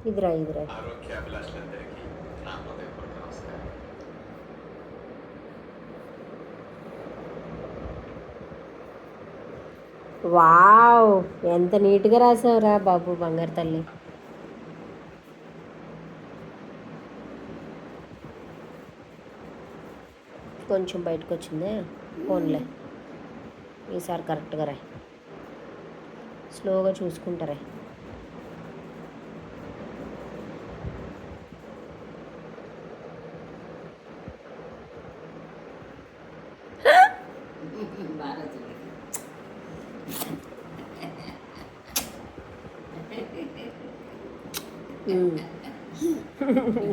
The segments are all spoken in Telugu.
ఇదిరా ఇదిరా. వావ్, ఎంత నీట్గా రాసావురా బాబు బంగారు తల్లి. కొంచెం బయటకు వచ్చిందే, ఫోన్లే. ఈసారి కరెక్ట్గా రా, స్లోగా చూసుకుంటారా.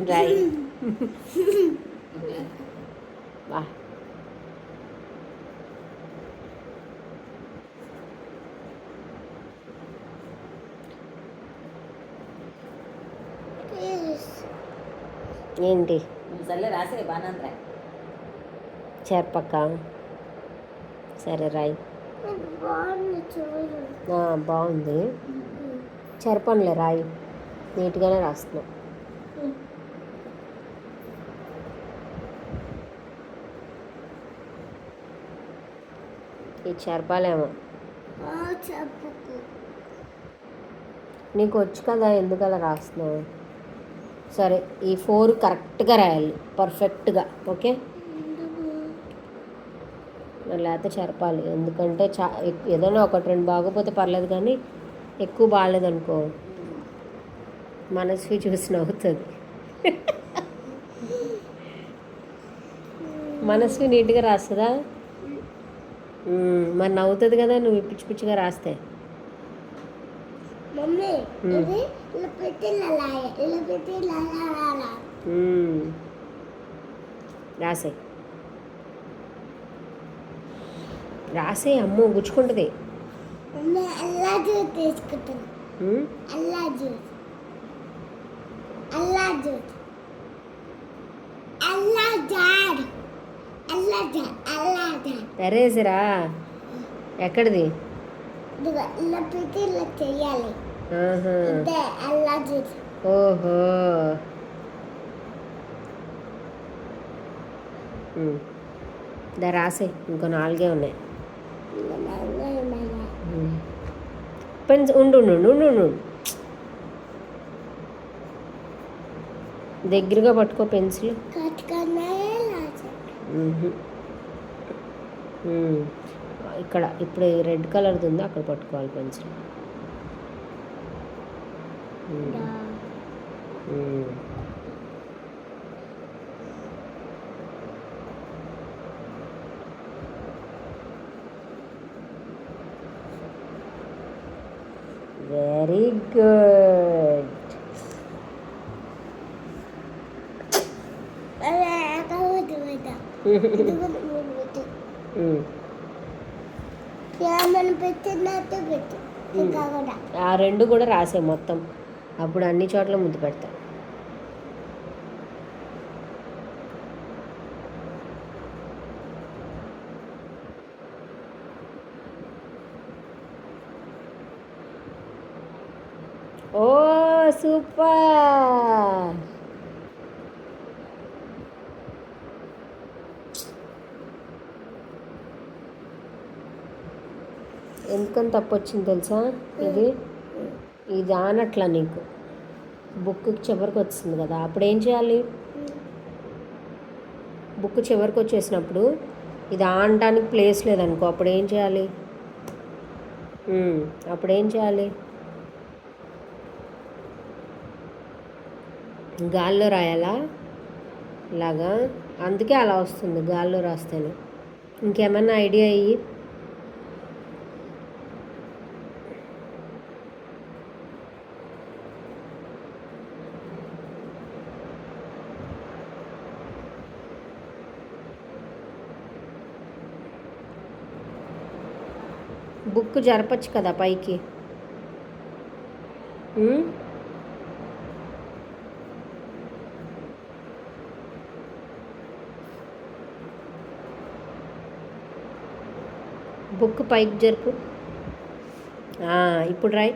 రాయి వా. ఏంటి రాసే బాగా చేర్పక్క. సరే రాయి. బాగుంది, చెరపనులే రాయి, నీట్గానే రాస్తున్నావు. ఇది చెరపాలేమో. నీకు వచ్చు కదా, ఎందుకు అలా రాస్తున్నావు? సరే, ఈ 4 కరెక్ట్గా రాయాలి, పర్ఫెక్ట్గా. ఓకే, లేకపోతే చెరపాలి. ఎందుకంటే ఏదైనా 1-2 బాగోపోతే పర్లేదు, కానీ ఎక్కువ బాగాలేదనుకో మనసు చూసి నవ్వుతుంది. మనసు నీట్గా రాస్తుందా? మరి నవ్వుతుంది కదా నువ్వు పిచ్చి పిచ్చిగా రాస్తే. రాసే రాసే, అమ్మో గుచ్చుకుంటుంది. ఎరేజరా ఎక్కడిది? ఓహో, రాసే. ఇంకో 4 ఉన్నాయి. పెన్స్ ఉండు ఉండు ఉండు ఉండు, దగ్గరగా పట్టుకో పెన్సిల్. ఇక్కడ ఇప్పుడు రెడ్ కలర్ది ఉంది, అక్కడ పట్టుకోవాలి పెన్సిల్. Very good. ఆ 2 కూడా రాసే మొత్తం, అప్పుడు అన్ని చోట్ల ముద్దు పెడతా. ఓ సూపర్. ఎందుకని తప్పు వచ్చింది తెలుసా? ఇది ఆనట్లా నీకు బుక్ చివరికి వచ్చింది కదా, అప్పుడు ఏం చేయాలి? బుక్ చివరికి వచ్చేసినప్పుడు ఇది ఆనడానికి ప్లేస్ లేదనుకో, అప్పుడు ఏం చేయాలి? గాల్లో రాయాలా ఇలాగా? అందుకే అలా వస్తుంది గాల్లో రాస్తేనే. ఇంకేమన్నా ఐడియా అయ్యి? బుక్ జరపచ్చు కదా పైకి. బుక్ పైకి జరుపు. ఇప్పుడు రాయ్.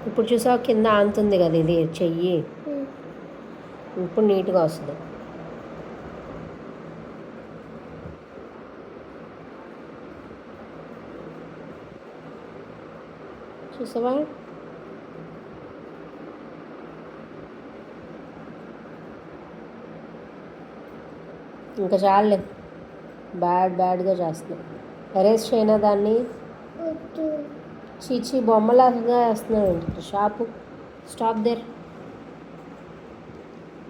ఇప్పుడు చూసావు కింద ఆంతుంది కదా ఇది చెయ్యి, ఇప్పుడు నీట్గా వస్తుంది. చూసావా? ఇంకా చాలులే, బ్యాడ్గా చేస్తున్నావు. ఎరేస్ చేయనా దాన్ని? చీచి బొమ్మలాగా వేస్తున్నావు. Shop stop there.